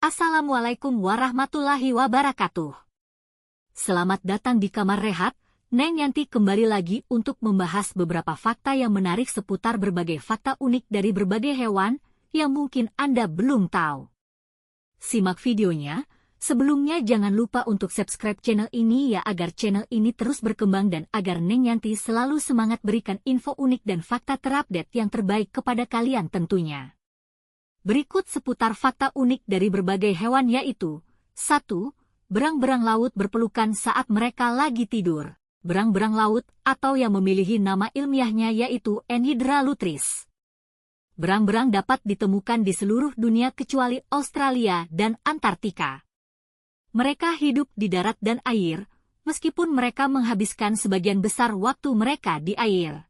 Assalamualaikum warahmatullahi wabarakatuh. Selamat datang di kamar rehat. Neng Yanti kembali lagi untuk membahas beberapa fakta yang menarik seputar berbagai fakta unik dari berbagai hewan yang mungkin Anda belum tahu. Simak videonya. Sebelumnya jangan lupa untuk subscribe channel ini ya agar channel ini terus berkembang dan agar Neng Yanti selalu semangat berikan info unik dan fakta terupdate yang terbaik kepada kalian tentunya. Berikut seputar fakta unik dari berbagai hewan yaitu 1. Berang-berang laut berpelukan saat mereka lagi tidur. Berang-berang laut atau yang memiliki nama ilmiahnya yaitu Enhydra lutris. Berang-berang dapat ditemukan di seluruh dunia kecuali Australia dan Antartika. Mereka hidup di darat dan air, meskipun mereka menghabiskan sebagian besar waktu mereka di air.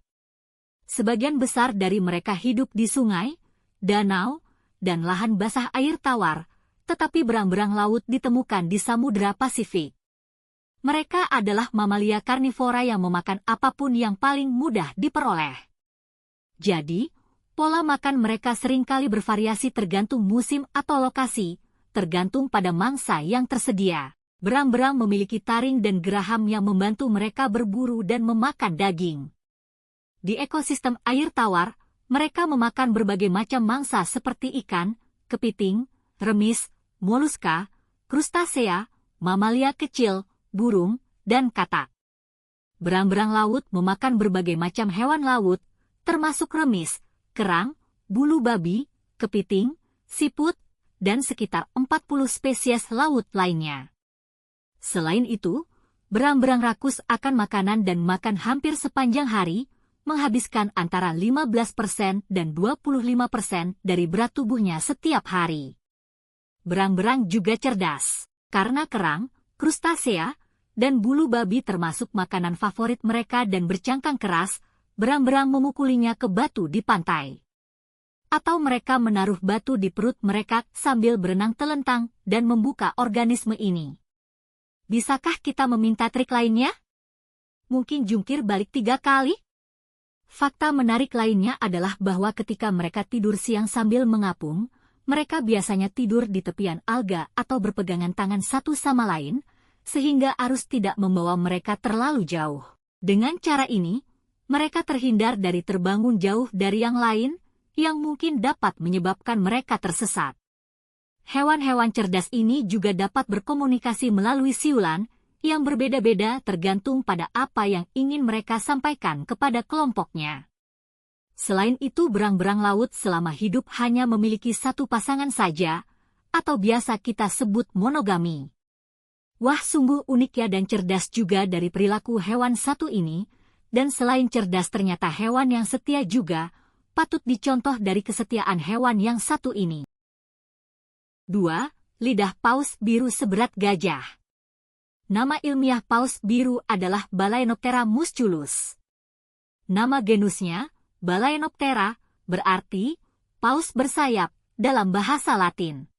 Sebagian besar dari mereka hidup di sungai, danau, dan lahan basah air tawar, tetapi berang-berang laut ditemukan di Samudra Pasifik. Mereka adalah mamalia karnivora yang memakan apapun yang paling mudah diperoleh. Jadi, pola makan mereka seringkali bervariasi tergantung musim atau lokasi, tergantung pada mangsa yang tersedia. Berang-berang memiliki taring dan geraham yang membantu mereka berburu dan memakan daging. Di ekosistem air tawar, mereka memakan berbagai macam mangsa seperti ikan, kepiting, remis, moluska, krustasea, mamalia kecil, burung, dan katak. Berang-berang laut memakan berbagai macam hewan laut, termasuk remis, kerang, bulu babi, kepiting, siput, dan sekitar 40 spesies laut lainnya. Selain itu, berang-berang rakus akan makanan dan makan hampir sepanjang hari, menghabiskan antara 15% dan 25% dari berat tubuhnya setiap hari. Berang-berang juga cerdas, karena kerang, krustasea, dan bulu babi termasuk makanan favorit mereka dan bercangkang keras, berang-berang memukulinya ke batu di pantai. Atau mereka menaruh batu di perut mereka sambil berenang telentang dan membuka organisme ini. Bisakah kita meminta trik lainnya? Mungkin jungkir balik 3 kali? Fakta menarik lainnya adalah bahwa ketika mereka tidur siang sambil mengapung, mereka biasanya tidur di tepian alga atau berpegangan tangan satu sama lain, sehingga arus tidak membawa mereka terlalu jauh. Dengan cara ini, mereka terhindar dari terbangun jauh dari yang lain, yang mungkin dapat menyebabkan mereka tersesat. Hewan-hewan cerdas ini juga dapat berkomunikasi melalui siulan, yang berbeda-beda tergantung pada apa yang ingin mereka sampaikan kepada kelompoknya. Selain itu berang-berang laut selama hidup hanya memiliki satu pasangan saja, atau biasa kita sebut monogami. Wah, sungguh unik ya dan cerdas juga dari perilaku hewan satu ini, dan selain cerdas ternyata hewan yang setia juga, patut dicontoh dari kesetiaan hewan yang satu ini. 2. Lidah paus biru seberat gajah. Nama ilmiah paus biru adalah Balaenoptera musculus. Nama genusnya, Balaenoptera, berarti paus bersayap dalam bahasa Latin.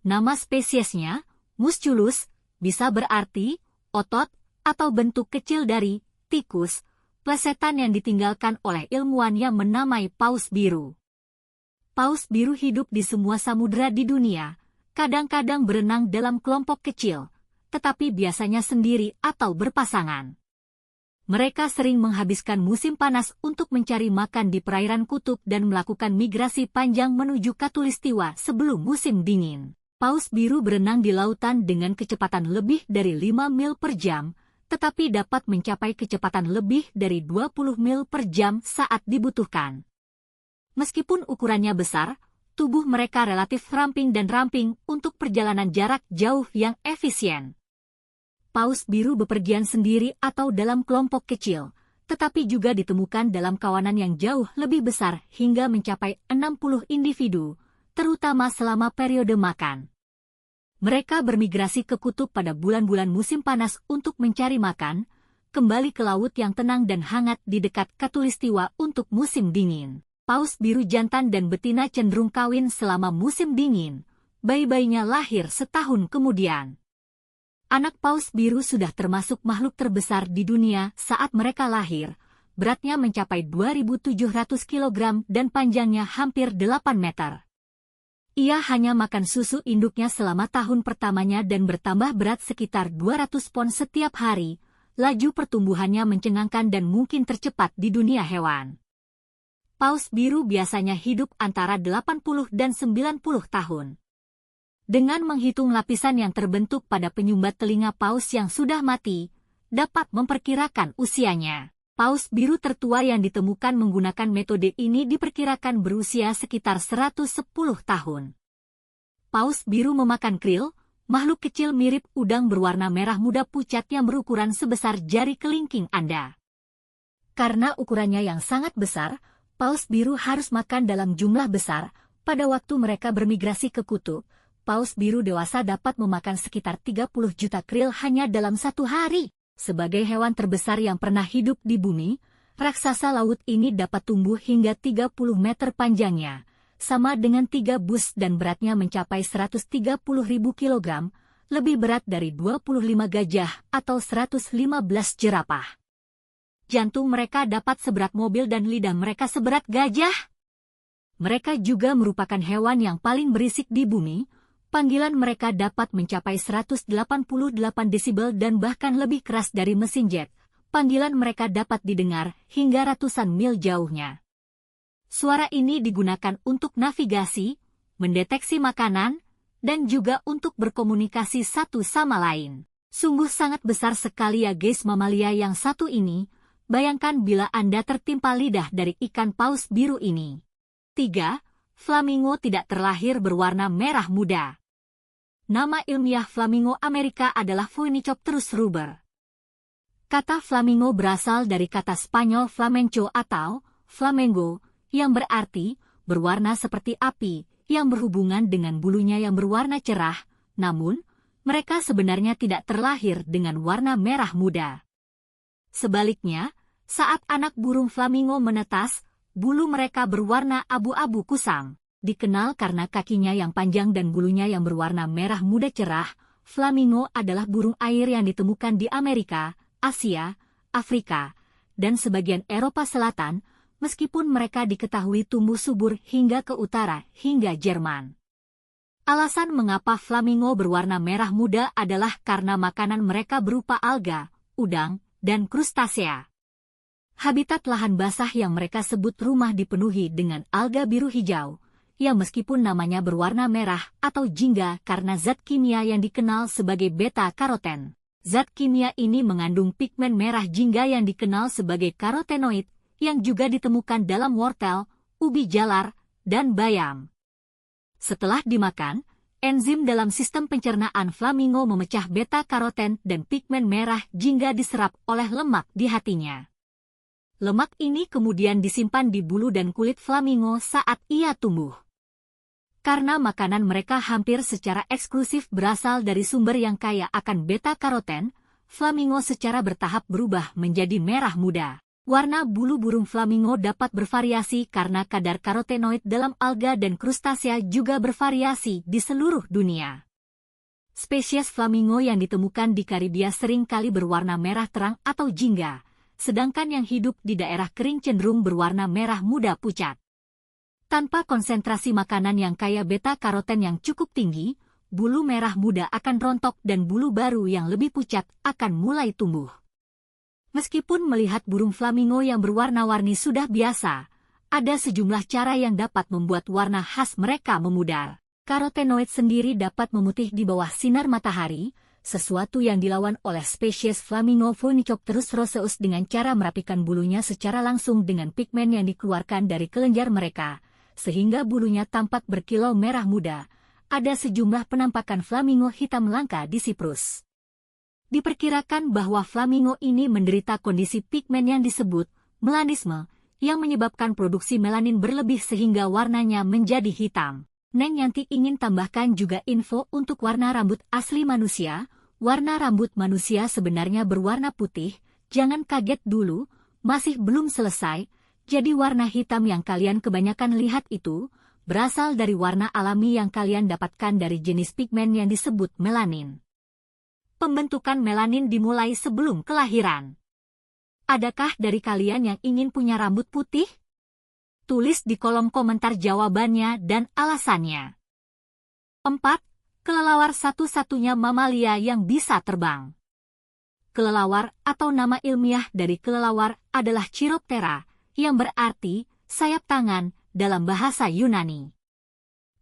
Nama spesiesnya, musculus, bisa berarti otot atau bentuk kecil dari tikus, plesetan yang ditinggalkan oleh ilmuwan yang menamai paus biru. Paus biru hidup di semua samudera di dunia, kadang-kadang berenang dalam kelompok kecil, tetapi biasanya sendiri atau berpasangan. Mereka sering menghabiskan musim panas untuk mencari makan di perairan kutub dan melakukan migrasi panjang menuju Khatulistiwa sebelum musim dingin. Paus biru berenang di lautan dengan kecepatan lebih dari 5 mil per jam, tetapi dapat mencapai kecepatan lebih dari 20 mil per jam saat dibutuhkan. Meskipun ukurannya besar, tubuh mereka relatif ramping dan ramping untuk perjalanan jarak jauh yang efisien. Paus biru bepergian sendiri atau dalam kelompok kecil, tetapi juga ditemukan dalam kawanan yang jauh lebih besar hingga mencapai 60 individu, terutama selama periode makan. Mereka bermigrasi ke kutub pada bulan-bulan musim panas untuk mencari makan, kembali ke laut yang tenang dan hangat di dekat Khatulistiwa untuk musim dingin. Paus biru jantan dan betina cenderung kawin selama musim dingin, bayi-bayinya lahir setahun kemudian. Anak paus biru sudah termasuk makhluk terbesar di dunia saat mereka lahir, beratnya mencapai 2.700 kg dan panjangnya hampir 8 meter. Ia hanya makan susu induknya selama tahun pertamanya dan bertambah berat sekitar 200 pon setiap hari. Laju pertumbuhannya mencengangkan dan mungkin tercepat di dunia hewan. Paus biru biasanya hidup antara 80 dan 90 tahun. Dengan menghitung lapisan yang terbentuk pada penyumbat telinga paus yang sudah mati, dapat memperkirakan usianya. Paus biru tertua yang ditemukan menggunakan metode ini diperkirakan berusia sekitar 110 tahun. Paus biru memakan krill, makhluk kecil mirip udang berwarna merah muda pucat yang berukuran sebesar jari kelingking Anda. Karena ukurannya yang sangat besar, paus biru harus makan dalam jumlah besar. Pada waktu mereka bermigrasi ke kutub, paus biru dewasa dapat memakan sekitar 30 juta krill hanya dalam satu hari. Sebagai hewan terbesar yang pernah hidup di bumi, raksasa laut ini dapat tumbuh hingga 30 meter panjangnya, sama dengan 3 bus dan beratnya mencapai 130.000 kg, lebih berat dari 25 gajah atau 115 jerapah. Jantung mereka dapat seberat mobil dan lidah mereka seberat gajah. Mereka juga merupakan hewan yang paling berisik di bumi. Panggilan mereka dapat mencapai 188 desibel dan bahkan lebih keras dari mesin jet. Panggilan mereka dapat didengar hingga ratusan mil jauhnya. Suara ini digunakan untuk navigasi, mendeteksi makanan, dan juga untuk berkomunikasi satu sama lain. Sungguh sangat besar sekali ya guys mamalia yang satu ini. Bayangkan bila Anda tertimpa lidah dari ikan paus biru ini. 3. Flamingo tidak terlahir berwarna merah muda. Nama ilmiah flamingo Amerika adalah Phoenicopterus ruber. Kata flamingo berasal dari kata Spanyol flamenco atau flamengo, yang berarti berwarna seperti api, yang berhubungan dengan bulunya yang berwarna cerah, namun mereka sebenarnya tidak terlahir dengan warna merah muda. Sebaliknya, saat anak burung flamingo menetas, bulu mereka berwarna abu-abu kusam. Dikenal karena kakinya yang panjang dan bulunya yang berwarna merah muda cerah, flamingo adalah burung air yang ditemukan di Amerika, Asia, Afrika, dan sebagian Eropa Selatan, meskipun mereka diketahui tumbuh subur hingga ke utara hingga Jerman. Alasan mengapa flamingo berwarna merah muda adalah karena makanan mereka berupa alga, udang, dan krustasea. Habitat lahan basah yang mereka sebut rumah dipenuhi dengan alga biru hijau, yang meskipun namanya berwarna merah atau jingga karena zat kimia yang dikenal sebagai beta-karoten. Zat kimia ini mengandung pigmen merah jingga yang dikenal sebagai karotenoid, yang juga ditemukan dalam wortel, ubi jalar, dan bayam. Setelah dimakan, enzim dalam sistem pencernaan flamingo memecah beta-karoten dan pigmen merah jingga diserap oleh lemak di hatinya. Lemak ini kemudian disimpan di bulu dan kulit flamingo saat ia tumbuh. Karena makanan mereka hampir secara eksklusif berasal dari sumber yang kaya akan beta-karoten, flamingo secara bertahap berubah menjadi merah muda. Warna bulu burung flamingo dapat bervariasi karena kadar karotenoid dalam alga dan krustasea juga bervariasi di seluruh dunia. Spesies flamingo yang ditemukan di Karibia sering kali berwarna merah terang atau jingga, sedangkan yang hidup di daerah kering cenderung berwarna merah muda pucat. Tanpa konsentrasi makanan yang kaya beta-karoten yang cukup tinggi, bulu merah muda akan rontok dan bulu baru yang lebih pucat akan mulai tumbuh. Meskipun melihat burung flamingo yang berwarna-warni sudah biasa, ada sejumlah cara yang dapat membuat warna khas mereka memudar. Karotenoid sendiri dapat memutih di bawah sinar matahari, sesuatu yang dilawan oleh spesies flamingo Phoenicopterus roseus dengan cara merapikan bulunya secara langsung dengan pigmen yang dikeluarkan dari kelenjar mereka, sehingga bulunya tampak berkilau merah muda. Ada sejumlah penampakan flamingo hitam langka di Siprus. Diperkirakan bahwa flamingo ini menderita kondisi pigmen yang disebut melanisme, yang menyebabkan produksi melanin berlebih sehingga warnanya menjadi hitam. Neng Yanti ingin tambahkan juga info untuk warna rambut asli manusia. Warna rambut manusia sebenarnya berwarna putih, jangan kaget dulu, masih belum selesai. Jadi warna hitam yang kalian kebanyakan lihat itu, berasal dari warna alami yang kalian dapatkan dari jenis pigmen yang disebut melanin. Pembentukan melanin dimulai sebelum kelahiran. Adakah dari kalian yang ingin punya rambut putih? Tulis di kolom komentar jawabannya dan alasannya. 4. Kelelawar satu-satunya mamalia yang bisa terbang. Kelelawar atau nama ilmiah dari kelelawar adalah Chiroptera, yang berarti sayap tangan dalam bahasa Yunani.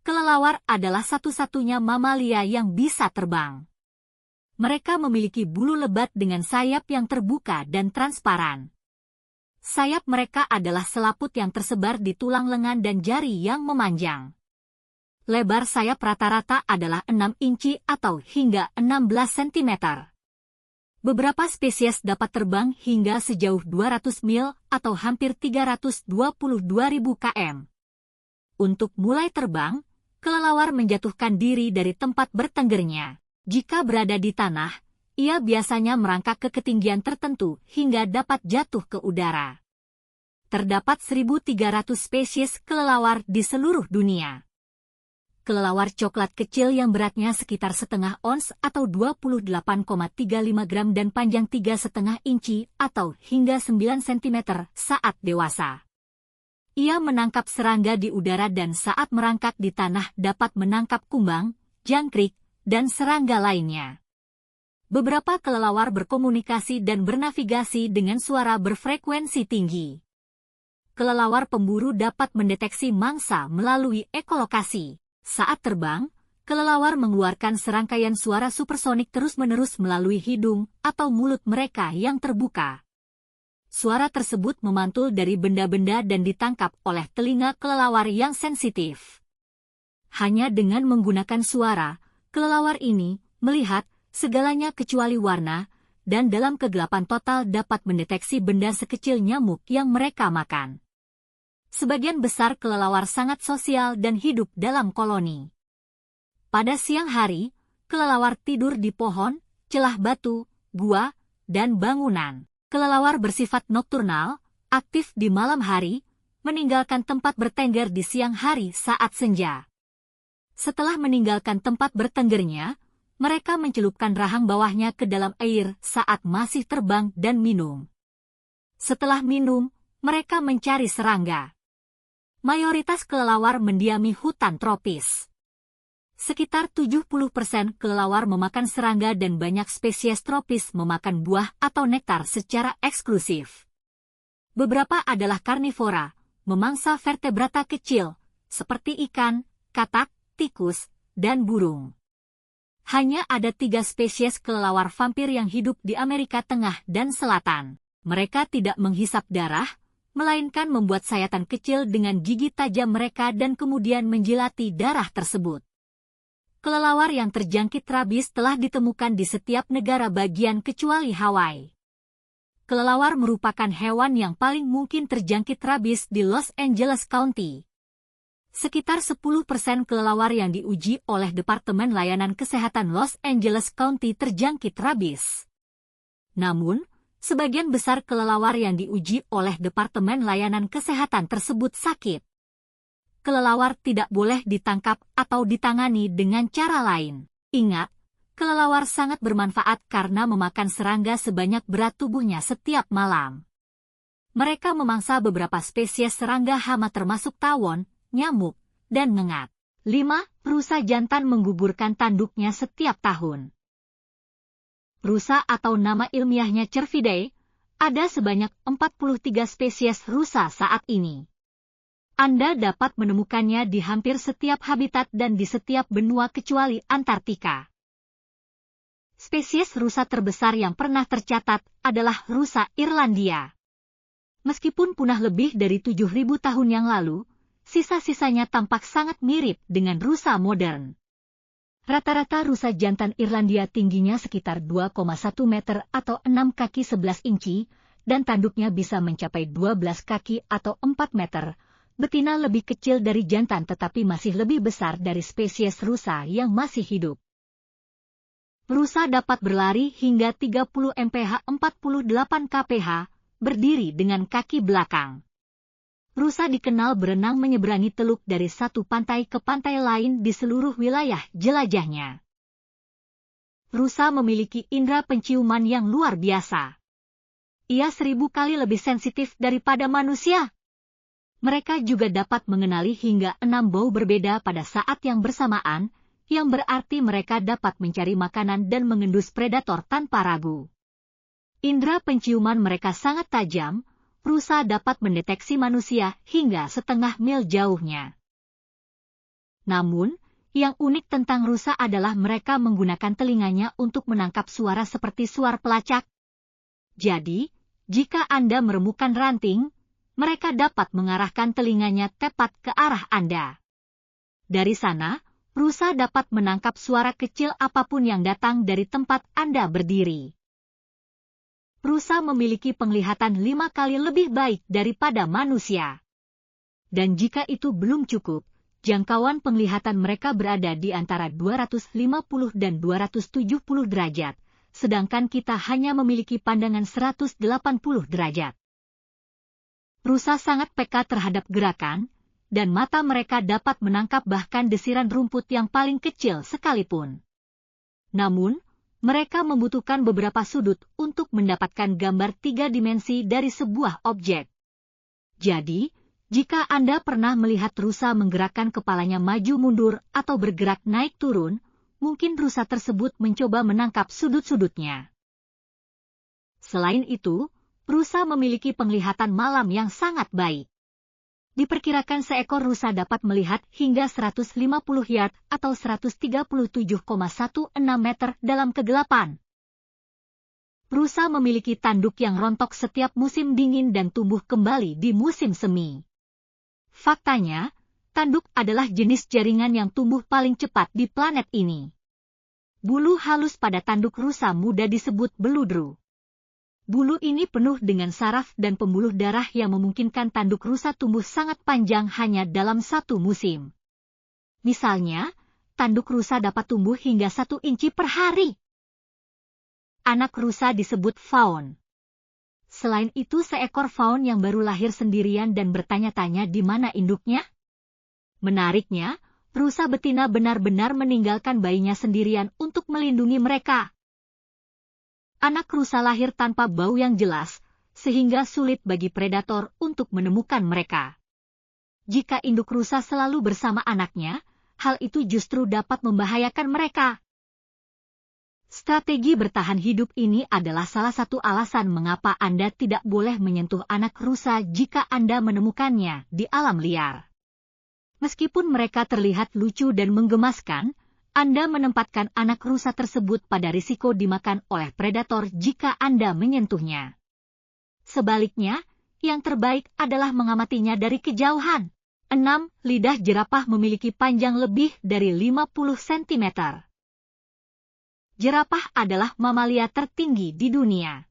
Kelelawar adalah satu-satunya mamalia yang bisa terbang. Mereka memiliki bulu lebat dengan sayap yang terbuka dan transparan. Sayap mereka adalah selaput yang tersebar di tulang lengan dan jari yang memanjang. Lebar sayap rata-rata adalah 6 inci atau hingga 16 cm. Beberapa spesies dapat terbang hingga sejauh 200 mil atau hampir 322.000 km. Untuk mulai terbang, kelelawar menjatuhkan diri dari tempat bertenggernya. Jika berada di tanah, ia biasanya merangkak ke ketinggian tertentu hingga dapat jatuh ke udara. Terdapat 1.300 spesies kelelawar di seluruh dunia. Kelelawar coklat kecil yang beratnya sekitar setengah ons atau 28,35 gram dan panjang 3,5 inci atau hingga 9 cm saat dewasa. Ia menangkap serangga di udara dan saat merangkak di tanah dapat menangkap kumbang, jangkrik, dan serangga lainnya. Beberapa kelelawar berkomunikasi dan bernavigasi dengan suara berfrekuensi tinggi. Kelelawar pemburu dapat mendeteksi mangsa melalui ekolokasi. Saat terbang, kelelawar mengeluarkan serangkaian suara supersonik terus-menerus melalui hidung atau mulut mereka yang terbuka. Suara tersebut memantul dari benda-benda dan ditangkap oleh telinga kelelawar yang sensitif. Hanya dengan menggunakan suara, kelelawar ini melihat segalanya kecuali warna, dan dalam kegelapan total dapat mendeteksi benda sekecil nyamuk yang mereka makan. Sebagian besar kelelawar sangat sosial dan hidup dalam koloni. Pada siang hari, kelelawar tidur di pohon, celah batu, gua, dan bangunan. Kelelawar bersifat nokturnal, aktif di malam hari, meninggalkan tempat bertengger di siang hari saat senja. Setelah meninggalkan tempat bertenggernya, mereka mencelupkan rahang bawahnya ke dalam air saat masih terbang dan minum. Setelah minum, mereka mencari serangga. Mayoritas kelelawar mendiami hutan tropis. Sekitar 70% kelelawar memakan serangga dan banyak spesies tropis memakan buah atau nektar secara eksklusif. Beberapa adalah karnivora, memangsa vertebrata kecil, seperti ikan, katak, tikus, dan burung. Hanya ada 3 spesies kelelawar vampir yang hidup di Amerika Tengah dan Selatan. Mereka tidak menghisap darah, melainkan membuat sayatan kecil dengan gigi tajam mereka dan kemudian menjilati darah tersebut. Kelelawar yang terjangkit rabies telah ditemukan di setiap negara bagian kecuali Hawaii. Kelelawar merupakan hewan yang paling mungkin terjangkit rabies di Los Angeles County. Sekitar 10% kelelawar yang diuji oleh Departemen Layanan Kesehatan Los Angeles County terjangkit rabies. Namun, sebagian besar kelelawar yang diuji oleh Departemen Layanan Kesehatan tersebut sakit. Kelelawar tidak boleh ditangkap atau ditangani dengan cara lain. Ingat, kelelawar sangat bermanfaat karena memakan serangga sebanyak berat tubuhnya setiap malam. Mereka memangsa beberapa spesies serangga hama termasuk tawon, nyamuk, dan ngengat. 5. Rusa jantan menggugurkan tanduknya setiap tahun. Rusa atau nama ilmiahnya Cervidae, ada sebanyak 43 spesies rusa saat ini. Anda dapat menemukannya di hampir setiap habitat dan di setiap benua kecuali Antartika. Spesies rusa terbesar yang pernah tercatat adalah rusa Irlandia. Meskipun punah lebih dari 7.000 tahun yang lalu, sisa-sisanya tampak sangat mirip dengan rusa modern. Rata-rata rusa jantan Irlandia tingginya sekitar 2,1 meter atau 6 kaki 11 inci, dan tanduknya bisa mencapai 12 kaki atau 4 meter. Betina lebih kecil dari jantan tetapi masih lebih besar dari spesies rusa yang masih hidup. Rusa dapat berlari hingga 30 mph 48 kph, berdiri dengan kaki belakang. Rusa dikenal berenang menyeberangi teluk dari satu pantai ke pantai lain di seluruh wilayah jelajahnya. Rusa memiliki indera penciuman yang luar biasa. Ia 1000 kali lebih sensitif daripada manusia. Mereka juga dapat mengenali hingga 6 bau berbeda pada saat yang bersamaan, yang berarti mereka dapat mencari makanan dan mengendus predator tanpa ragu. Indera penciuman mereka sangat tajam, rusa dapat mendeteksi manusia hingga setengah mil jauhnya. Namun, yang unik tentang rusa adalah mereka menggunakan telinganya untuk menangkap suara seperti suara pelacak. Jadi, jika Anda meremukan ranting, mereka dapat mengarahkan telinganya tepat ke arah Anda. Dari sana, rusa dapat menangkap suara kecil apapun yang datang dari tempat Anda berdiri. Rusa memiliki penglihatan 5 kali lebih baik daripada manusia. Dan jika itu belum cukup, jangkauan penglihatan mereka berada di antara 250 dan 270 derajat, sedangkan kita hanya memiliki pandangan 180 derajat. Rusa sangat peka terhadap gerakan, dan mata mereka dapat menangkap bahkan desiran rumput yang paling kecil sekalipun. Namun, mereka membutuhkan beberapa sudut untuk mendapatkan gambar 3 dimensi dari sebuah objek. Jadi, jika Anda pernah melihat rusa menggerakkan kepalanya maju mundur atau bergerak naik turun, mungkin rusa tersebut mencoba menangkap sudut-sudutnya. Selain itu, rusa memiliki penglihatan malam yang sangat baik. Diperkirakan seekor rusa dapat melihat hingga 150 yard atau 137,16 meter dalam kegelapan. Rusa memiliki tanduk yang rontok setiap musim dingin dan tumbuh kembali di musim semi. Faktanya, tanduk adalah jenis jaringan yang tumbuh paling cepat di planet ini. Bulu halus pada tanduk rusa muda disebut beludru. Bulu ini penuh dengan saraf dan pembuluh darah yang memungkinkan tanduk rusa tumbuh sangat panjang hanya dalam satu musim. Misalnya, tanduk rusa dapat tumbuh hingga 1 inci per hari. Anak rusa disebut faun. Selain itu, seekor faun yang baru lahir sendirian dan bertanya-tanya di mana induknya. Menariknya, rusa betina benar-benar meninggalkan bayinya sendirian untuk melindungi mereka. Anak rusa lahir tanpa bau yang jelas, sehingga sulit bagi predator untuk menemukan mereka. Jika induk rusa selalu bersama anaknya, hal itu justru dapat membahayakan mereka. Strategi bertahan hidup ini adalah salah satu alasan mengapa Anda tidak boleh menyentuh anak rusa jika Anda menemukannya di alam liar. Meskipun mereka terlihat lucu dan menggemaskan, Anda menempatkan anak rusa tersebut pada risiko dimakan oleh predator jika Anda menyentuhnya. Sebaliknya, yang terbaik adalah mengamatinya dari kejauhan. 6. Lidah jerapah memiliki panjang lebih dari 50 cm. Jerapah adalah mamalia tertinggi di dunia.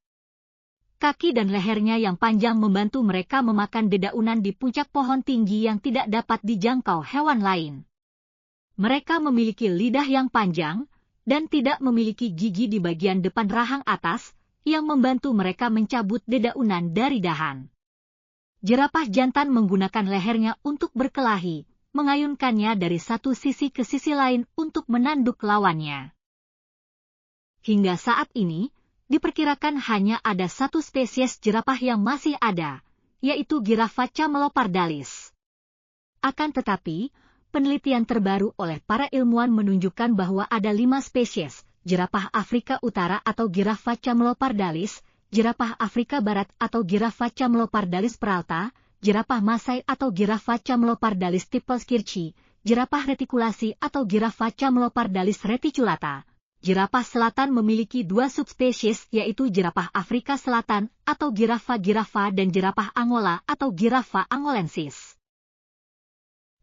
Kaki dan lehernya yang panjang membantu mereka memakan dedaunan di puncak pohon tinggi yang tidak dapat dijangkau hewan lain. Mereka memiliki lidah yang panjang, dan tidak memiliki gigi di bagian depan rahang atas, yang membantu mereka mencabut dedaunan dari dahan. Jerapah jantan menggunakan lehernya untuk berkelahi, mengayunkannya dari satu sisi ke sisi lain untuk menanduk lawannya. Hingga saat ini, diperkirakan hanya ada satu spesies jerapah yang masih ada, yaitu Girafa camelopardalis. Akan tetapi, penelitian terbaru oleh para ilmuwan menunjukkan bahwa ada 5 spesies, jerapah Afrika Utara atau Girafa camelopardalis, jerapah Afrika Barat atau Girafa camelopardalis peralta, jerapah Masai atau Girafa camelopardalis tipelskirchi, jerapah retikulasi atau Girafa camelopardalis reticulata. Jerapah selatan memiliki 2 subspesies yaitu jerapah Afrika Selatan atau Girafa girafa dan jerapah Angola atau Girafa angolensis.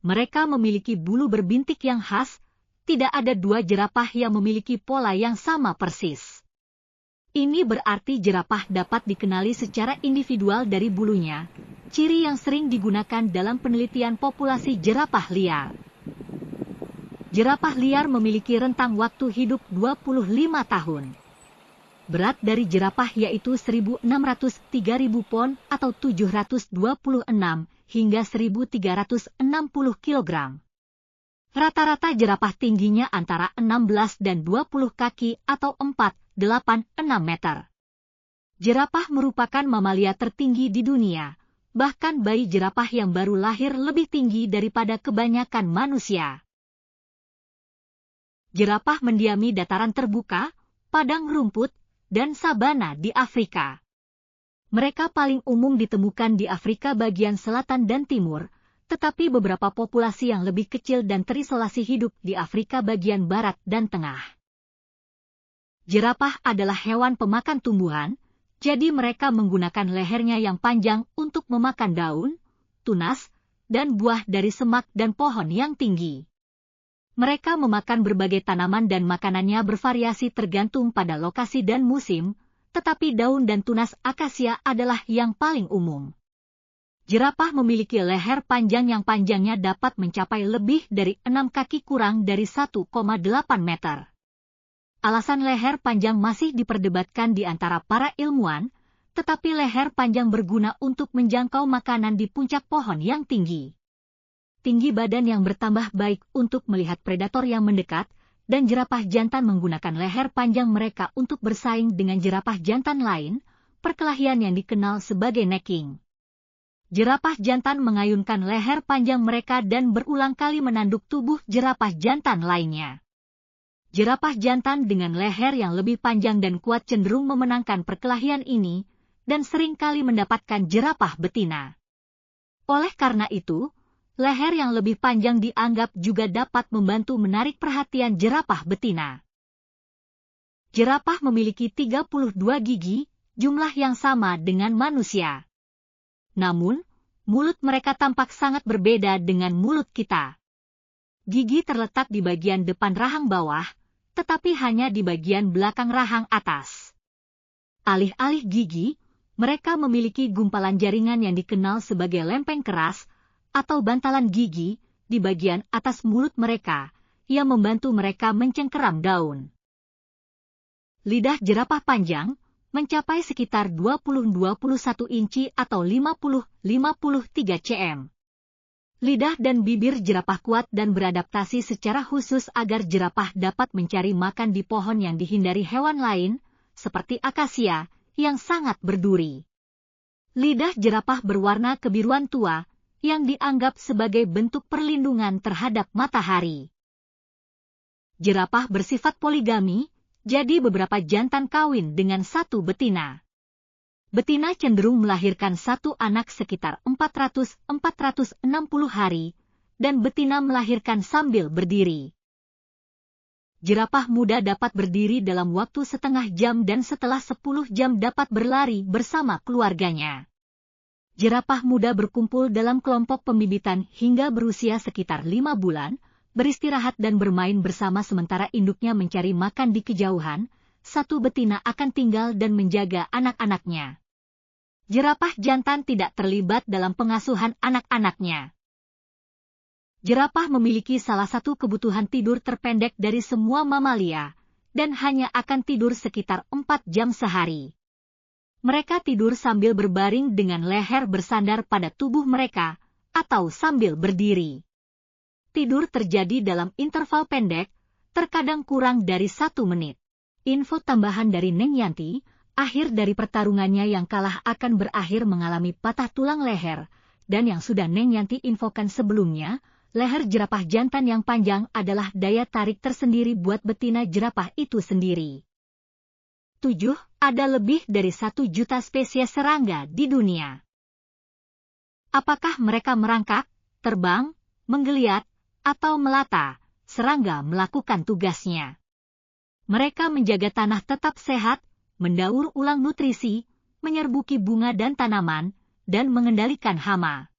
Mereka memiliki bulu berbintik yang khas, tidak ada 2 jerapah yang memiliki pola yang sama persis. Ini berarti jerapah dapat dikenali secara individual dari bulunya, ciri yang sering digunakan dalam penelitian populasi jerapah liar. Jerapah liar memiliki rentang waktu hidup 25 tahun. Berat dari jerapah yaitu 1.603.000 pon atau 726 hingga 1.360 kg. Rata-rata jerapah tingginya antara 16 dan 20 kaki atau 4,86 meter. Jerapah merupakan mamalia tertinggi di dunia, bahkan bayi jerapah yang baru lahir lebih tinggi daripada kebanyakan manusia. Jerapah mendiami dataran terbuka, padang rumput, dan sabana di Afrika. Mereka paling umum ditemukan di Afrika bagian selatan dan timur, tetapi beberapa populasi yang lebih kecil dan terisolasi hidup di Afrika bagian barat dan tengah. Jerapah adalah hewan pemakan tumbuhan, jadi mereka menggunakan lehernya yang panjang untuk memakan daun, tunas, dan buah dari semak dan pohon yang tinggi. Mereka memakan berbagai tanaman dan makanannya bervariasi tergantung pada lokasi dan musim, tetapi daun dan tunas akasia adalah yang paling umum. Jerapah memiliki leher panjang yang panjangnya dapat mencapai lebih dari 6 kaki kurang dari 1,8 meter. Alasan leher panjang masih diperdebatkan di antara para ilmuwan, tetapi leher panjang berguna untuk menjangkau makanan di puncak pohon yang tinggi. Tinggi badan yang bertambah baik untuk melihat predator yang mendekat, dan jerapah jantan menggunakan leher panjang mereka untuk bersaing dengan jerapah jantan lain, perkelahian yang dikenal sebagai necking. Jerapah jantan mengayunkan leher panjang mereka dan berulang kali menanduk tubuh jerapah jantan lainnya. Jerapah jantan dengan leher yang lebih panjang dan kuat cenderung memenangkan perkelahian ini, dan sering kali mendapatkan jerapah betina. Oleh karena itu, leher yang lebih panjang dianggap juga dapat membantu menarik perhatian jerapah betina. Jerapah memiliki 32 gigi, jumlah yang sama dengan manusia. Namun, mulut mereka tampak sangat berbeda dengan mulut kita. Gigi terletak di bagian depan rahang bawah, tetapi hanya di bagian belakang rahang atas. Alih-alih gigi, mereka memiliki gumpalan jaringan yang dikenal sebagai lempeng keras, atau bantalan gigi, di bagian atas mulut mereka, yang membantu mereka mencengkeram daun. Lidah jerapah panjang, mencapai sekitar 20-21 inci atau 50-53 cm. Lidah dan bibir jerapah kuat dan beradaptasi secara khusus agar jerapah dapat mencari makan di pohon yang dihindari hewan lain, seperti akasia, yang sangat berduri. Lidah jerapah berwarna kebiruan tua, yang dianggap sebagai bentuk perlindungan terhadap matahari. Jerapah bersifat poligami, jadi beberapa jantan kawin dengan satu betina. Betina cenderung melahirkan satu anak sekitar 400-460 hari, dan betina melahirkan sambil berdiri. Jerapah muda dapat berdiri dalam waktu setengah jam dan setelah 10 jam dapat berlari bersama keluarganya. Jerapah muda berkumpul dalam kelompok pembibitan hingga berusia sekitar 5 bulan, beristirahat dan bermain bersama sementara induknya mencari makan di kejauhan. Satu betina akan tinggal dan menjaga anak-anaknya. Jerapah jantan tidak terlibat dalam pengasuhan anak-anaknya. Jerapah memiliki salah satu kebutuhan tidur terpendek dari semua mamalia, dan hanya akan tidur sekitar 4 jam sehari. Mereka tidur sambil berbaring dengan leher bersandar pada tubuh mereka, atau sambil berdiri. Tidur terjadi dalam interval pendek, terkadang kurang dari 1 menit. Info tambahan dari Neng Yanti, akhir dari pertarungannya yang kalah akan berakhir mengalami patah tulang leher, dan yang sudah Neng Yanti infokan sebelumnya, leher jerapah jantan yang panjang adalah daya tarik tersendiri buat betina jerapah itu sendiri. 7. Ada lebih dari 1 juta spesies serangga di dunia. Apakah mereka merangkak, terbang, menggeliat, atau melata? Serangga melakukan tugasnya. Mereka menjaga tanah tetap sehat, mendaur ulang nutrisi, menyerbuki bunga dan tanaman, dan mengendalikan hama.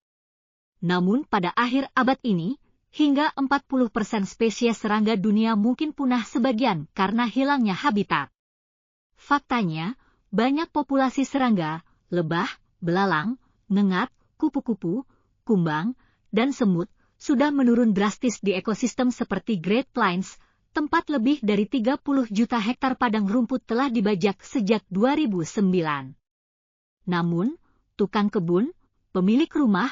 Namun pada akhir abad ini, hingga 40% spesies serangga dunia mungkin punah sebagian karena hilangnya habitat. Faktanya, banyak populasi serangga, lebah, belalang, ngengat, kupu-kupu, kumbang, dan semut sudah menurun drastis di ekosistem seperti Great Plains, tempat lebih dari 30 juta hektar padang rumput telah dibajak sejak 2009. Namun, tukang kebun, pemilik rumah,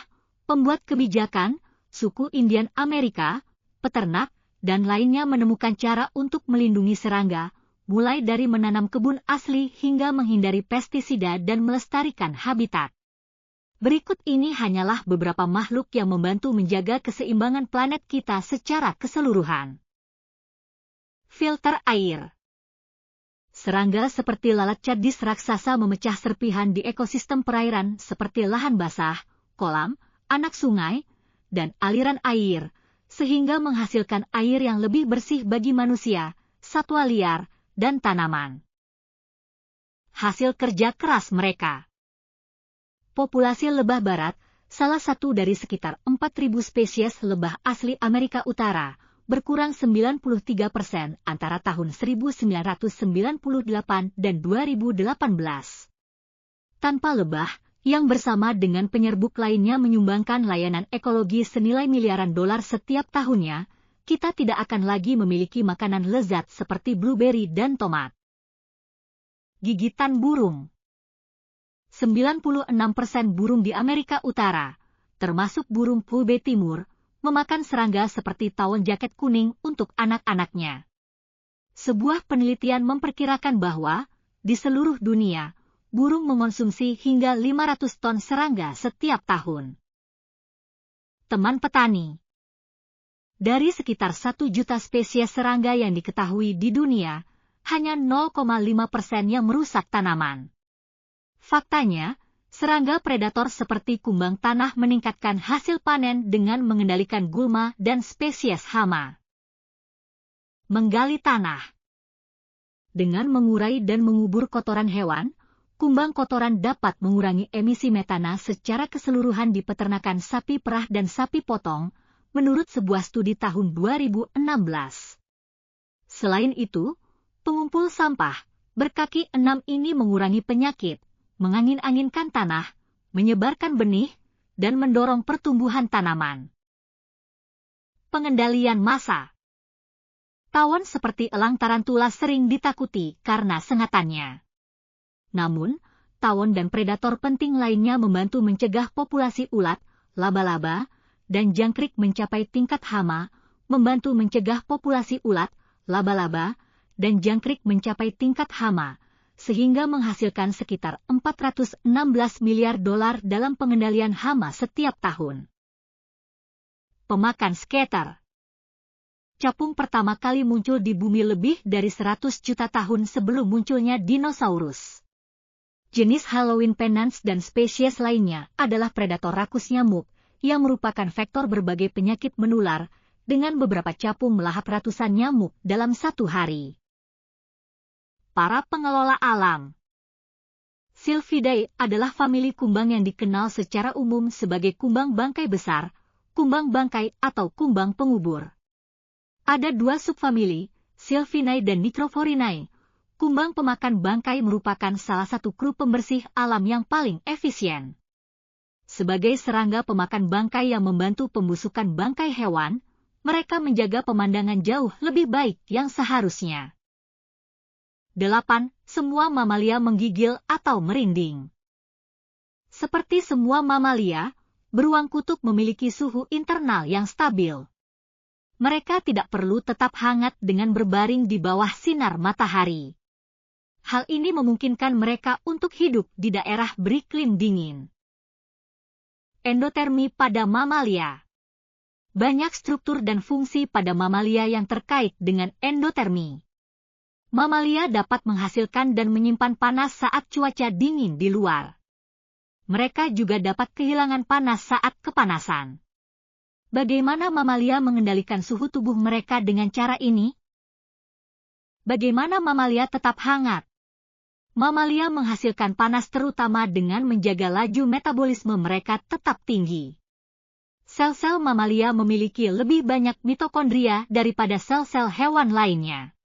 pembuat kebijakan, suku Indian Amerika, peternak, dan lainnya menemukan cara untuk melindungi serangga, mulai dari menanam kebun asli hingga menghindari pestisida dan melestarikan habitat. Berikut ini hanyalah beberapa makhluk yang membantu menjaga keseimbangan planet kita secara keseluruhan. Filter air. Serangga seperti lalat cadis raksasa memecah serpihan di ekosistem perairan seperti lahan basah, kolam, anak sungai, dan aliran air, sehingga menghasilkan air yang lebih bersih bagi manusia, satwa liar, dan tanaman. Hasil kerja keras mereka. Populasi lebah barat, salah satu dari sekitar 4.000 spesies lebah asli Amerika Utara, berkurang 93% antara tahun 1998 dan 2018. Tanpa lebah, yang bersama dengan penyerbuk lainnya menyumbangkan layanan ekologi senilai miliaran dolar setiap tahunnya, kita tidak akan lagi memiliki makanan lezat seperti blueberry dan tomat. Gigitan burung. 96% burung di Amerika Utara, termasuk burung pulbe timur, memakan serangga seperti tawon jaket kuning untuk anak-anaknya. Sebuah penelitian memperkirakan bahwa, di seluruh dunia, burung mengonsumsi hingga 500 ton serangga setiap tahun. Teman petani. Dari sekitar 1 juta spesies serangga yang diketahui di dunia, hanya 0,5% yang merusak tanaman. Faktanya, serangga predator seperti kumbang tanah meningkatkan hasil panen dengan mengendalikan gulma dan spesies hama. Menggali tanah. Dengan mengurai dan mengubur kotoran hewan, kumbang kotoran dapat mengurangi emisi metana secara keseluruhan di peternakan sapi perah dan sapi potong, menurut sebuah studi tahun 2016. Selain itu, pengumpul sampah berkaki 6 ini mengurangi penyakit, mengangin-anginkan tanah, menyebarkan benih, dan mendorong pertumbuhan tanaman. Pengendalian massa. Tawon seperti elang tarantula sering ditakuti karena sengatannya. Namun, tawon dan predator penting lainnya membantu mencegah populasi ulat, laba-laba, dan jangkrik mencapai tingkat hama, membantu mencegah populasi ulat, laba-laba, dan jangkrik mencapai tingkat hama, sehingga menghasilkan sekitar 416 miliar dolar dalam pengendalian hama setiap tahun. Pemakan skater. Capung pertama kali muncul di bumi lebih dari 100 juta tahun sebelum munculnya dinosaurus. Jenis Halloween penance dan spesies lainnya adalah predator rakus nyamuk, yang merupakan vektor berbagai penyakit menular, dengan beberapa capung melahap ratusan nyamuk dalam satu hari. Para pengelola alam. Sylviidae adalah famili kumbang yang dikenal secara umum sebagai kumbang bangkai besar, kumbang bangkai atau kumbang pengubur. Ada 2 subfamili, Sylvinae dan Microphorinae. Kumbang pemakan bangkai merupakan salah satu kru pembersih alam yang paling efisien. Sebagai serangga pemakan bangkai yang membantu pembusukan bangkai hewan, mereka menjaga pemandangan jauh lebih baik yang seharusnya. 8. Semua mamalia menggigil atau merinding. Seperti semua mamalia, beruang kutub memiliki suhu internal yang stabil. Mereka tidak perlu tetap hangat dengan berbaring di bawah sinar matahari. Hal ini memungkinkan mereka untuk hidup di daerah beriklim dingin. Endotermi pada mamalia. Banyak struktur dan fungsi pada mamalia yang terkait dengan endotermi. Mamalia dapat menghasilkan dan menyimpan panas saat cuaca dingin di luar. Mereka juga dapat kehilangan panas saat kepanasan. Bagaimana mamalia mengendalikan suhu tubuh mereka dengan cara ini? Bagaimana mamalia tetap hangat? Mamalia menghasilkan panas terutama dengan menjaga laju metabolisme mereka tetap tinggi. Sel-sel mamalia memiliki lebih banyak mitokondria daripada sel-sel hewan lainnya.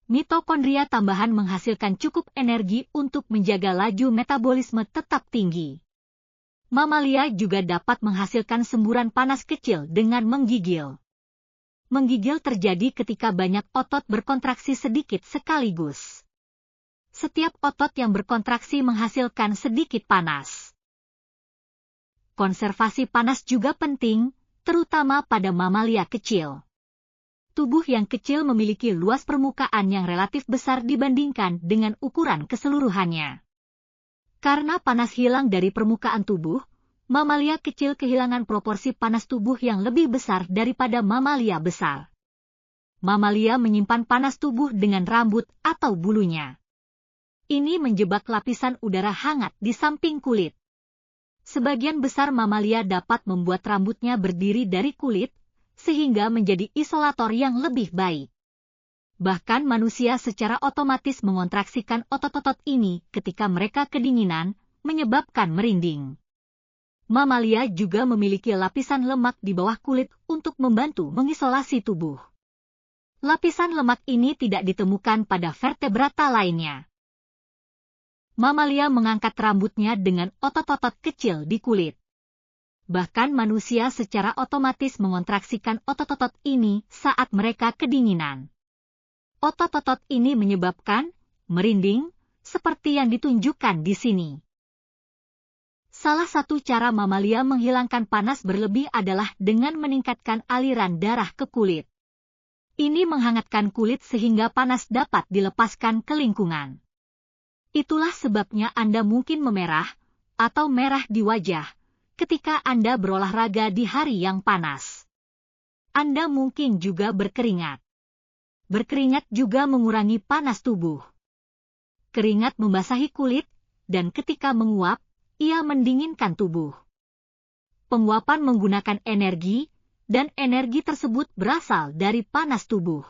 Mitokondria tambahan menghasilkan cukup energi untuk menjaga laju metabolisme tetap tinggi. Mamalia juga dapat menghasilkan semburan panas kecil dengan menggigil. Menggigil terjadi ketika banyak otot berkontraksi sedikit sekaligus. Setiap otot yang berkontraksi menghasilkan sedikit panas. Konservasi panas juga penting, terutama pada mamalia kecil. Tubuh yang kecil memiliki luas permukaan yang relatif besar dibandingkan dengan ukuran keseluruhannya. Karena panas hilang dari permukaan tubuh, mamalia kecil kehilangan proporsi panas tubuh yang lebih besar daripada mamalia besar. Mamalia menyimpan panas tubuh dengan rambut atau bulunya. Ini menjebak lapisan udara hangat di samping kulit. Sebagian besar mamalia dapat membuat rambutnya berdiri dari kulit, sehingga menjadi isolator yang lebih baik. Bahkan manusia secara otomatis mengontraksikan otot-otot ini ketika mereka kedinginan, menyebabkan merinding. Mamalia juga memiliki lapisan lemak di bawah kulit untuk membantu mengisolasi tubuh. Lapisan lemak ini tidak ditemukan pada vertebrata lainnya. Mamalia mengangkat rambutnya dengan otot-otot kecil di kulit. Bahkan manusia secara otomatis mengontraksikan otot-otot ini saat mereka kedinginan. Otot-otot ini menyebabkan merinding, seperti yang ditunjukkan di sini. Salah satu cara mamalia menghilangkan panas berlebih adalah dengan meningkatkan aliran darah ke kulit. Ini menghangatkan kulit sehingga panas dapat dilepaskan ke lingkungan. Itulah sebabnya Anda mungkin memerah atau merah di wajah ketika Anda berolahraga di hari yang panas. Anda mungkin juga berkeringat. Berkeringat juga mengurangi panas tubuh. Keringat membasahi kulit, dan ketika menguap, ia mendinginkan tubuh. Penguapan menggunakan energi, dan energi tersebut berasal dari panas tubuh.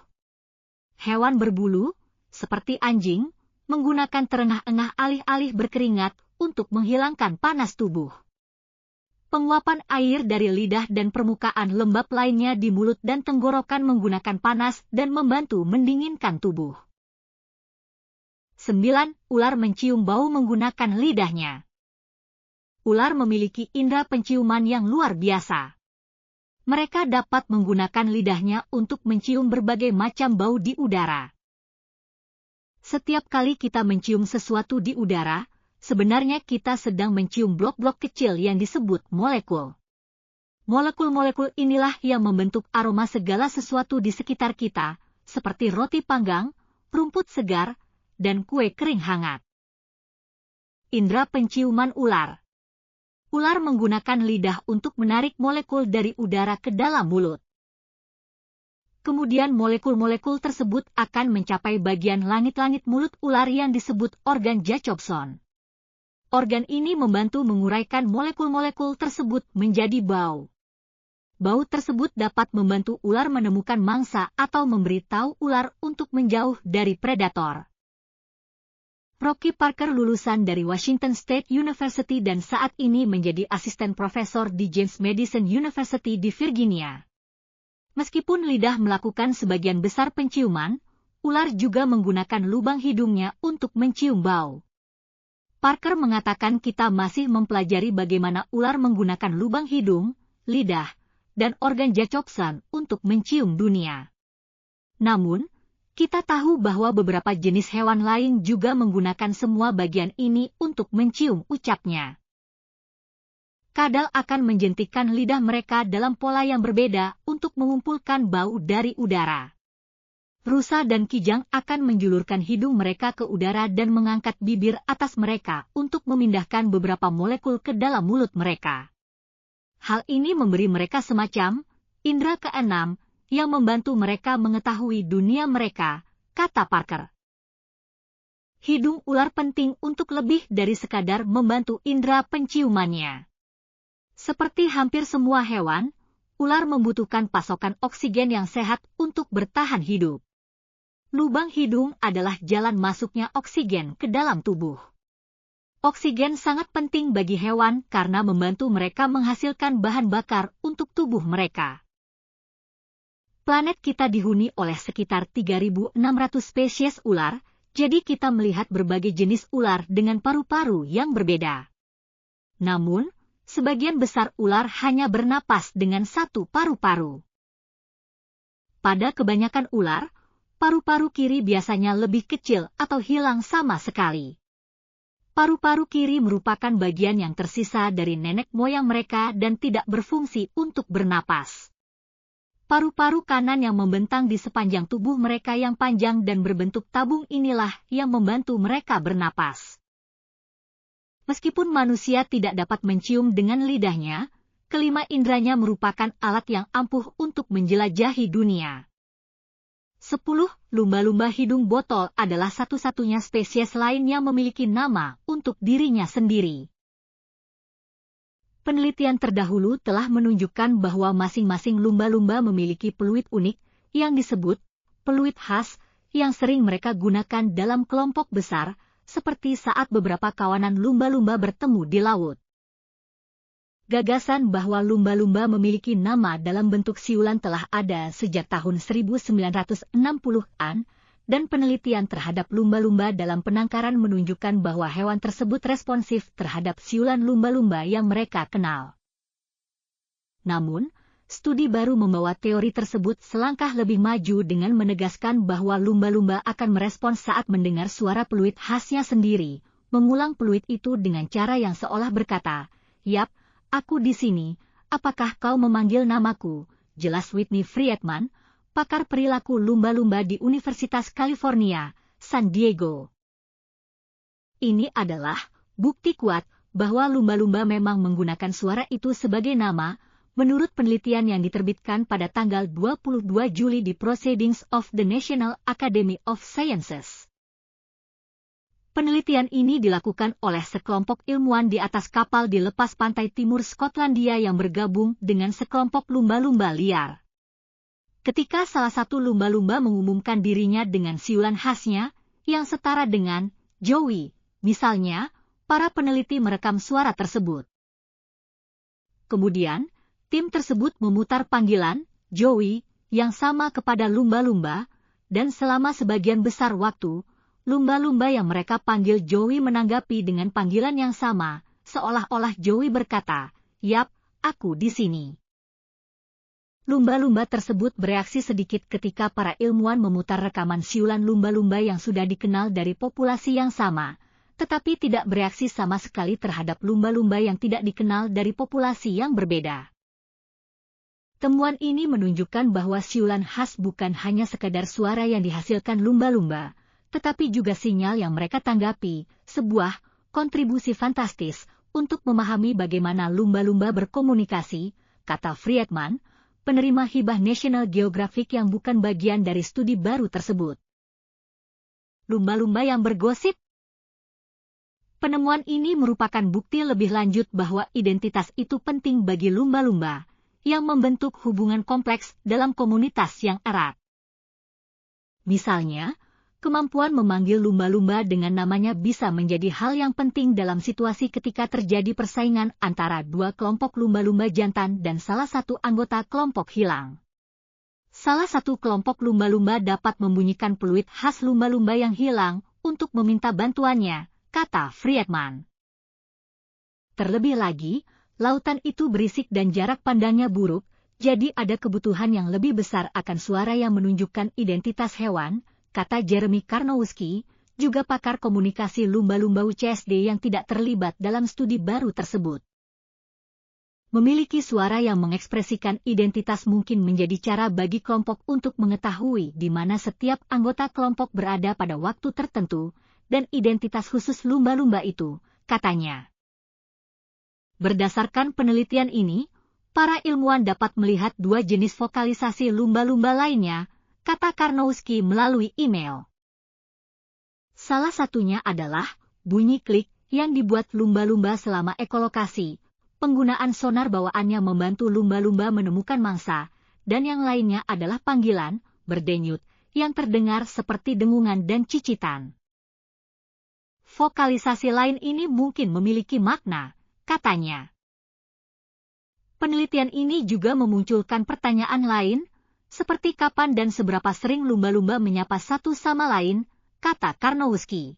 Hewan berbulu, seperti anjing, menggunakan terengah-engah alih-alih berkeringat untuk menghilangkan panas tubuh. Penguapan air dari lidah dan permukaan lembab lainnya di mulut dan tenggorokan menggunakan panas dan membantu mendinginkan tubuh. 9. Ular mencium bau menggunakan lidahnya. Ular memiliki indera penciuman yang luar biasa. Mereka dapat menggunakan lidahnya untuk mencium berbagai macam bau di udara. Setiap kali kita mencium sesuatu di udara, sebenarnya kita sedang mencium blok-blok kecil yang disebut molekul. Molekul-molekul inilah yang membentuk aroma segala sesuatu di sekitar kita, seperti roti panggang, rumput segar, dan kue kering hangat. Indera penciuman ular. Ular menggunakan lidah untuk menarik molekul dari udara ke dalam mulut. Kemudian molekul-molekul tersebut akan mencapai bagian langit-langit mulut ular yang disebut organ Jacobson. Organ ini membantu menguraikan molekul-molekul tersebut menjadi bau. Bau tersebut dapat membantu ular menemukan mangsa atau memberitahu ular untuk menjauh dari predator. Rocky Parker lulusan dari Washington State University dan saat ini menjadi asisten profesor di James Madison University di Virginia. Meskipun lidah melakukan sebagian besar penciuman, ular juga menggunakan lubang hidungnya untuk mencium bau. Parker mengatakan kita masih mempelajari bagaimana ular menggunakan lubang hidung, lidah, dan organ Jacobson untuk mencium dunia. Namun, kita tahu bahwa beberapa jenis hewan lain juga menggunakan semua bagian ini untuk mencium, ucapnya. Kadal akan menjentikkan lidah mereka dalam pola yang berbeda untuk mengumpulkan bau dari udara. Rusa dan kijang akan menjulurkan hidung mereka ke udara dan mengangkat bibir atas mereka untuk memindahkan beberapa molekul ke dalam mulut mereka. Hal ini memberi mereka semacam indera keenam, yang membantu mereka mengetahui dunia mereka, kata Parker. Hidung ular penting untuk lebih dari sekadar membantu indera penciumannya. Seperti hampir semua hewan, ular membutuhkan pasokan oksigen yang sehat untuk bertahan hidup. Lubang hidung adalah jalan masuknya oksigen ke dalam tubuh. Oksigen sangat penting bagi hewan karena membantu mereka menghasilkan bahan bakar untuk tubuh mereka. Planet kita dihuni oleh sekitar 3.600 spesies ular, jadi kita melihat berbagai jenis ular dengan paru-paru yang berbeda. Namun, sebagian besar ular hanya bernapas dengan satu paru-paru. Pada kebanyakan ular, paru-paru kiri biasanya lebih kecil atau hilang sama sekali. Paru-paru kiri merupakan bagian yang tersisa dari nenek moyang mereka dan tidak berfungsi untuk bernapas. Paru-paru kanan yang membentang di sepanjang tubuh mereka yang panjang dan berbentuk tabung inilah yang membantu mereka bernapas. Meskipun manusia tidak dapat mencium dengan lidahnya, kelima inderanya merupakan alat yang ampuh untuk menjelajahi dunia. 10. Lumba-lumba hidung botol adalah satu-satunya spesies lain yang memiliki nama untuk dirinya sendiri. Penelitian terdahulu telah menunjukkan bahwa masing-masing lumba-lumba memiliki peluit unik yang disebut peluit khas yang sering mereka gunakan dalam kelompok besar, seperti saat beberapa kawanan lumba-lumba bertemu di laut. Gagasan bahwa lumba-lumba memiliki nama dalam bentuk siulan telah ada sejak tahun 1960-an, dan penelitian terhadap lumba-lumba dalam penangkaran menunjukkan bahwa hewan tersebut responsif terhadap siulan lumba-lumba yang mereka kenal. Namun, studi baru membawa teori tersebut selangkah lebih maju dengan menegaskan bahwa lumba-lumba akan merespons saat mendengar suara peluit khasnya sendiri, mengulang peluit itu dengan cara yang seolah berkata, "Yap, aku di sini, apakah kau memanggil namaku?" Jelas Whitney Friedman, pakar perilaku lumba-lumba di Universitas California, San Diego. Ini adalah bukti kuat bahwa lumba-lumba memang menggunakan suara itu sebagai nama, menurut penelitian yang diterbitkan pada tanggal 22 Juli di Proceedings of the National Academy of Sciences. Penelitian ini dilakukan oleh sekelompok ilmuwan di atas kapal di lepas pantai timur Skotlandia yang bergabung dengan sekelompok lumba-lumba liar. Ketika salah satu lumba-lumba mengumumkan dirinya dengan siulan khasnya, yang setara dengan Joey, misalnya, para peneliti merekam suara tersebut. Kemudian, tim tersebut memutar panggilan Joey yang sama kepada lumba-lumba, dan selama sebagian besar waktu, lumba-lumba yang mereka panggil Joey menanggapi dengan panggilan yang sama, seolah-olah Joey berkata, "Yap, aku di sini." Lumba-lumba tersebut bereaksi sedikit ketika para ilmuwan memutar rekaman siulan lumba-lumba yang sudah dikenal dari populasi yang sama, tetapi tidak bereaksi sama sekali terhadap lumba-lumba yang tidak dikenal dari populasi yang berbeda. Temuan ini menunjukkan bahwa siulan khas bukan hanya sekadar suara yang dihasilkan lumba-lumba, tetapi juga sinyal yang mereka tanggapi, sebuah kontribusi fantastis untuk memahami bagaimana lumba-lumba berkomunikasi, kata Friedman, penerima hibah National Geographic yang bukan bagian dari studi baru tersebut. Lumba-lumba yang bergosip. Penemuan ini merupakan bukti lebih lanjut bahwa identitas itu penting bagi lumba-lumba, yang membentuk hubungan kompleks dalam komunitas yang erat. Misalnya, kemampuan memanggil lumba-lumba dengan namanya bisa menjadi hal yang penting dalam situasi ketika terjadi persaingan antara dua kelompok lumba-lumba jantan dan salah satu anggota kelompok hilang. Salah satu kelompok lumba-lumba dapat membunyikan peluit khas lumba-lumba yang hilang untuk meminta bantuannya, kata Friedman. Terlebih lagi, lautan itu berisik dan jarak pandangnya buruk, jadi ada kebutuhan yang lebih besar akan suara yang menunjukkan identitas hewan, kata Jeremy Karnowski, juga pakar komunikasi lumba-lumba UCSD yang tidak terlibat dalam studi baru tersebut. Memiliki suara yang mengekspresikan identitas mungkin menjadi cara bagi kelompok untuk mengetahui di mana setiap anggota kelompok berada pada waktu tertentu, dan identitas khusus lumba-lumba itu, katanya. Berdasarkan penelitian ini, para ilmuwan dapat melihat dua jenis vokalisasi lumba-lumba lainnya, kata Karnowski melalui email. Salah satunya adalah bunyi klik yang dibuat lumba-lumba selama ekolokasi, penggunaan sonar bawaannya membantu lumba-lumba menemukan mangsa, dan yang lainnya adalah panggilan, berdenyut, yang terdengar seperti dengungan dan cicitan. Vokalisasi lain ini mungkin memiliki makna, katanya. Penelitian ini juga memunculkan pertanyaan lain, seperti kapan dan seberapa sering lumba-lumba menyapa satu sama lain, kata Karnowski.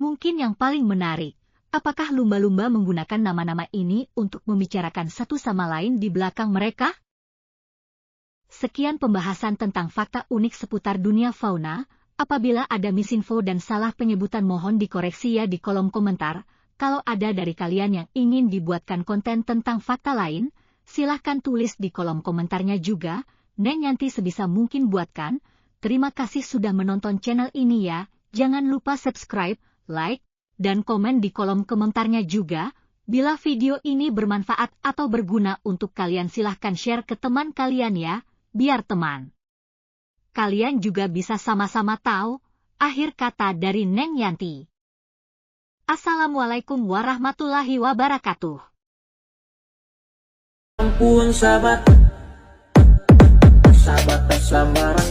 Mungkin yang paling menarik, apakah lumba-lumba menggunakan nama-nama ini untuk membicarakan satu sama lain di belakang mereka? Sekian pembahasan tentang fakta unik seputar dunia fauna. Apabila ada misinfo dan salah penyebutan mohon dikoreksi ya di kolom komentar. Kalau ada dari kalian yang ingin dibuatkan konten tentang fakta lain, silahkan tulis di kolom komentarnya juga. Neng Yanti sebisa mungkin buatkan. Terima kasih sudah menonton channel ini ya. Jangan lupa subscribe, like, dan komen di kolom komentarnya juga. Bila video ini bermanfaat atau berguna untuk kalian silahkan share ke teman kalian ya, biar teman kalian juga bisa sama-sama tahu akhir kata dari Neng Yanti. Assalamualaikum warahmatullahi wabarakatuh. Ampun sahabat, sahabat tak sabaran